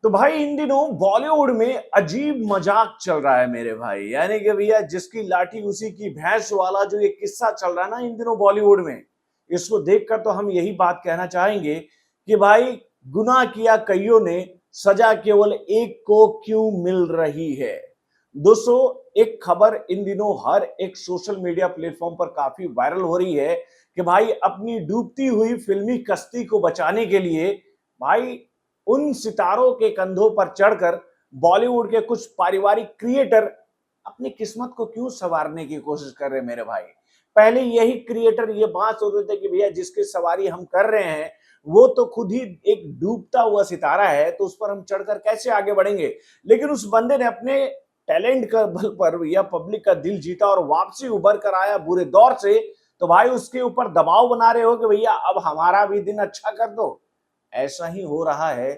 तो भाई इन दिनों बॉलीवुड में अजीब मजाक चल रहा है मेरे भाई। यानी कि भैया जिसकी लाठी उसी की भैंस वाला जो ये किस्सा चल रहा है ना इन दिनों बॉलीवुड में, इसको देखकर तो हम यही बात कहना चाहेंगे कि भाई गुनाह किया कईयों ने, सजा केवल एक को क्यों मिल रही है। दोस्तों, एक खबर इन दिनों हर एक सोशल मीडिया प्लेटफॉर्म पर काफी वायरल हो रही है कि भाई अपनी डूबती हुई फिल्मी कश्ती को बचाने के लिए भाई उन सितारों के कंधों पर चढ़कर बॉलीवुड के कुछ पारिवारिक क्रिएटर अपनी किस्मत को क्यों संवारने की कोशिश कर रहे हैं मेरे भाई। पहले यही क्रिएटर ये बात सोचते थे कि भैया जिसकी सवारी हम कर रहे हैं वो तो खुद ही एक डूबता हुआ सितारा है, तो उस पर हम चढ़कर कैसे आगे बढ़ेंगे। लेकिन उस बंदे ने अपने टैलेंट का बल पर या पब्लिक का दिल जीता और वापसी उभर कर आया बुरे दौर से। तो भाई उसके ऊपर दबाव बना रहे हो कि भैया अब हमारा भी दिन अच्छा कर दो। ऐसा ही हो रहा है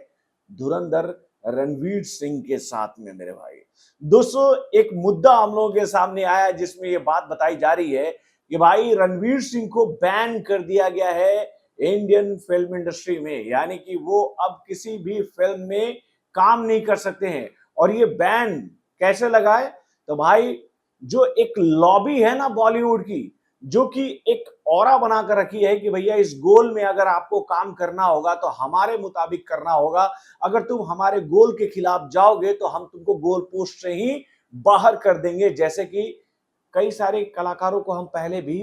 धुरंधर रणवीर सिंह के साथ में मेरे भाई। दोस्तों, एक मुद्दा हम लोगों के सामने आया जिसमें ये बात बताई जा रही है कि भाई रणवीर सिंह को बैन कर दिया गया है इंडियन फिल्म इंडस्ट्री में। यानी कि वो अब किसी भी फिल्म में काम नहीं कर सकते हैं। और ये बैन कैसे लगा है? तो भाई जो एक लॉबी है ना बॉलीवुड की, जो कि एक ऑरा बनाकर रखी है कि भैया इस गोल में अगर आपको काम करना होगा तो हमारे मुताबिक करना होगा। अगर तुम हमारे गोल के खिलाफ जाओगे तो हम तुमको गोल पोस्ट से ही बाहर कर देंगे, जैसे कि कई सारे कलाकारों को हम पहले भी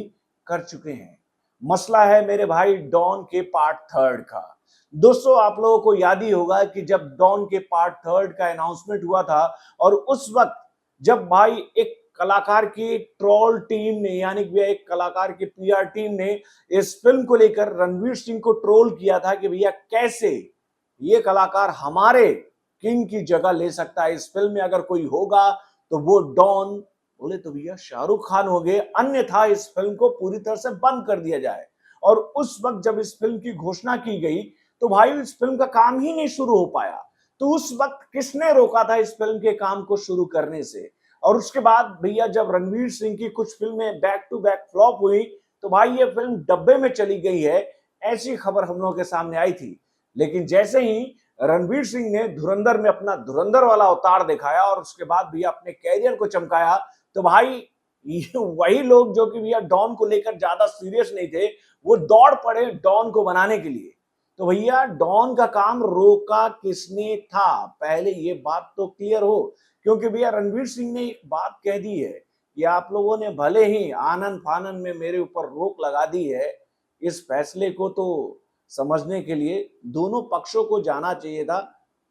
कर चुके हैं। मसला है मेरे भाई डॉन के पार्ट थर्ड का। दोस्तों, आप लोगों को याद ही होगा कि जब डॉन के पार्ट थर्ड का अनाउंसमेंट हुआ था और उस वक्त जब भाई एक कलाकार की ट्रोल टीम ने, यानी कि एक कलाकार की पीआर टीम ने इस फिल्म को लेकर रणवीर सिंह को ट्रोल किया था कि भैया कैसे ये कलाकार हमारे किंग की जगह ले सकता है, इस फिल्म में अगर कोई होगा तो वो डॉन। बोले तो भैया शाहरुख खान हो गए, अन्यथा इस फिल्म को पूरी तरह से बंद कर दिया जाए। और उस वक्त जब इस फिल्म की घोषणा की गई तो भाई इस फिल्म का काम ही नहीं शुरू हो पाया। तो उस वक्त किसने रोका था इस फिल्म के काम को शुरू करने से? और उसके बाद भैया जब रणवीर सिंह की कुछ फिल्में बैक टू बैक फ्लॉप हुई तो भाई ये फिल्म डब्बे में चली गई है, ऐसी खबर हम लोगों के सामने आई थी। लेकिन जैसे ही रणवीर सिंह ने धुरंधर में अपना धुरंधर वाला अवतार दिखाया और उसके बाद भैया अपने कैरियर को चमकाया, तो भाई वही लोग जो कि भैया डॉन को लेकर ज्यादा सीरियस नहीं थे, वो दौड़ पड़े डॉन को बनाने के लिए। तो भैया डॉन का काम रोका किसने था? पहले ये बात तो क्लियर हो, क्योंकि भैया रणवीर सिंह ने एक बात कह दी है कि आप लोगों ने भले ही आनन फानन में मेरे ऊपर रोक लगा दी है, इस फैसले को तो समझने के लिए दोनों पक्षों को जाना चाहिए था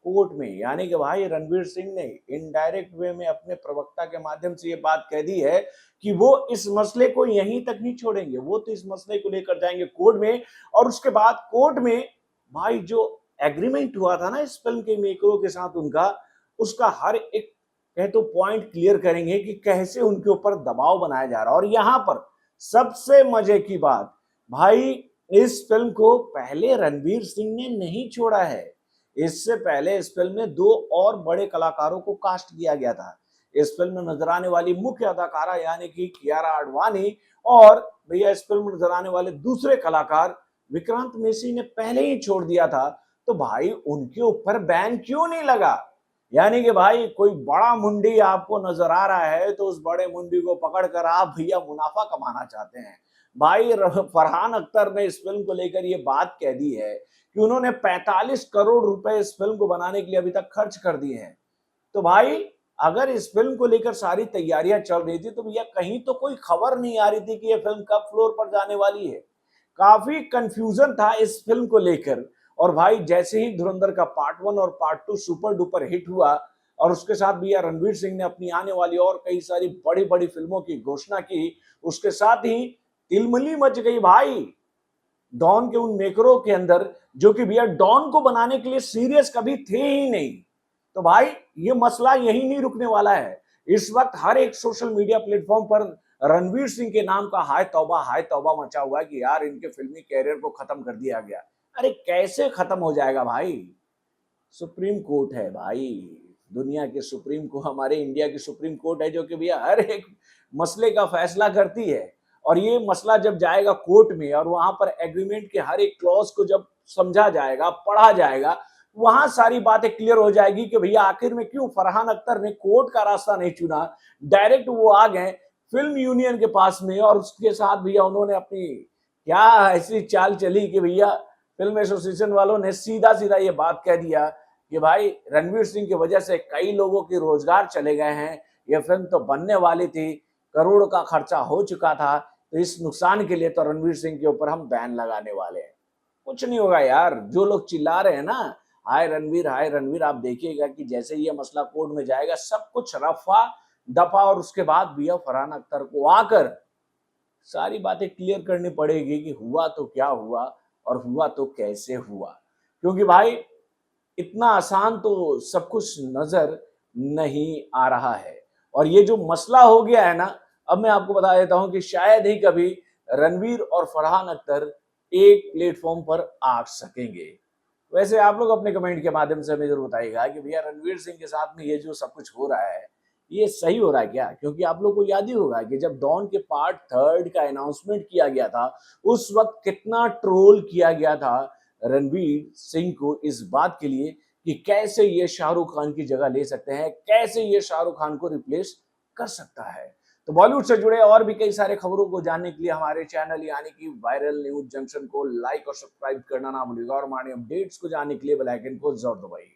कोर्ट में। यानी कि भाई रणवीर सिंह ने इनडायरेक्ट वे में अपने प्रवक्ता के माध्यम से ये बात कह दी है कि वो इस मसले को यहीं तक नहीं छोड़ेंगे, वो तो इस मसले को लेकर जाएंगे कोर्ट में। और उसके बाद कोर्ट में भाई जो एग्रीमेंट हुआ था ना इस फिल्म के मेकरों के साथ उनका, उसका हर एक कहे तो पॉइंट क्लियर करेंगे कि कैसे उनके ऊपर दबाव बनाया जा रहा है। और यहां पर सबसे मजे की बात, भाई इस फिल्म को पहले रणवीर सिंह ने नहीं छोड़ा है। इससे पहले इस फिल्म में दो और बड़े कलाकारों को कास्ट किया गया था। इस फिल्म में नजर आने वाली मुख्य अदाकारा यानी कि कियारा आडवाणी और भैया इस फिल्म में नजर आने वाले दूसरे कलाकार विक्रांत मेसी ने पहले ही छोड़ दिया था। तो भाई उनके ऊपर बैन क्यों नहीं लगा? यानी कि भाई कोई बड़ा मुंडी आपको नजर आ रहा है तो उस बड़े मुंडी को पकड़कर आप भैया मुनाफा कमाना चाहते हैं। भाई फरहान अख्तर ने इस फिल्म को लेकर ये बात कह दी है कि उन्होंने 45 करोड़ रुपए इस फिल्म को बनाने के लिए अभी तक खर्च कर दिए हैं। तो भाई अगर इस फिल्म को लेकर सारी तैयारियां चल रही थी तो भैया कहीं तो कोई खबर नहीं आ रही थी कि ये फिल्म कब फ्लोर पर जाने वाली है। काफी कंफ्यूजन था इस फिल्म को लेकर। और भाई जैसे ही धुरंधर का पार्ट 1 और पार्ट 2 सुपर डुपर हिट हुआ और उसके साथ भैया रणवीर सिंह ने अपनी आने वाली और कई सारी बड़ी बड़ी फिल्मों की घोषणा की, उसके साथ ही तिलमिली मच गई भाई डॉन के उन मेकरों के अंदर, जो कि भैया डॉन को बनाने के लिए सीरियस कभी थे ही नहीं। तो भाई ये मसला यही नहीं रुकने वाला है। इस वक्त हर एक सोशल मीडिया प्लेटफॉर्म पर रणवीर सिंह के नाम का हाय तौबा मचा हुआ है कि यार इनके फिल्मी कैरियर को खत्म कर दिया गया। अरे कैसे खत्म हो जाएगा भाई? सुप्रीम कोर्ट है भाई, दुनिया के सुप्रीम को हमारे इंडिया की सुप्रीम कोर्ट है जो कि भैया हर एक मसले का फैसला करती है। और ये मसला जब जाएगा कोर्ट में और वहां पर एग्रीमेंट के हर एक क्लॉज को जब समझा जाएगा, पढ़ा जाएगा, वहां सारी बातें क्लियर हो जाएगी कि भैया आखिर में क्यों फरहान अख्तर ने कोर्ट का रास्ता नहीं चुना, डायरेक्ट वो आ गए फिल्म यूनियन के पास में और उसके साथ भैया उन्होंने अपनी क्या ऐसी चाल चली कि भैया फिल्म एसोसिएशन वालों ने सीधा सीधा ये बात कह दिया कि भाई रणवीर सिंह की वजह से कई लोगों के रोजगार चले गए हैं, ये फिल्म तो बनने वाली थी, करोड़ों का खर्चा हो चुका था, तो इस नुकसान के लिए तो रणवीर सिंह के ऊपर हम बैन लगाने वाले हैं। कुछ नहीं होगा यार, जो लोग चिल्ला रहे हैं ना हाय रणवीर, आप देखिएगा कि जैसे ये मसला कोर्ट में जाएगा सब कुछ रफा दफा और उसके बाद भैया फरहान अख्तर को आकर सारी बातें क्लियर करनी पड़ेगी कि हुआ तो क्या हुआ और हुआ तो कैसे हुआ, क्योंकि भाई इतना आसान तो सब कुछ नजर नहीं आ रहा है। और ये जो मसला हो गया है ना, अब मैं आपको बता देता हूं कि शायद ही कभी रणवीर और फरहान अख्तर एक प्लेटफॉर्म पर आ सकेंगे। वैसे आप लोग अपने कमेंट के माध्यम से हमें जरूर बताइएगा कि भैया रणवीर सिंह के साथ में ये जो सब कुछ हो रहा है ये सही हो रहा है क्या? क्योंकि आप लोग को याद ही होगा कि जब डॉन के पार्ट 3 का अनाउंसमेंट किया गया था उस वक्त कितना ट्रोल किया गया था रणवीर सिंह को इस बात के लिए कि कैसे ये शाहरुख खान की जगह ले सकते हैं, कैसे ये शाहरुख खान को रिप्लेस कर सकता है। तो बॉलीवुड से जुड़े और भी कई सारे खबरों को जानने के लिए हमारे चैनल यानी कि वायरल न्यूज जंक्शन को लाइक और सब्सक्राइब करना ना भूलिएगा और हमारे अपडेट्स को जानने के लिए बेल आइकन को जरूर दबाइए।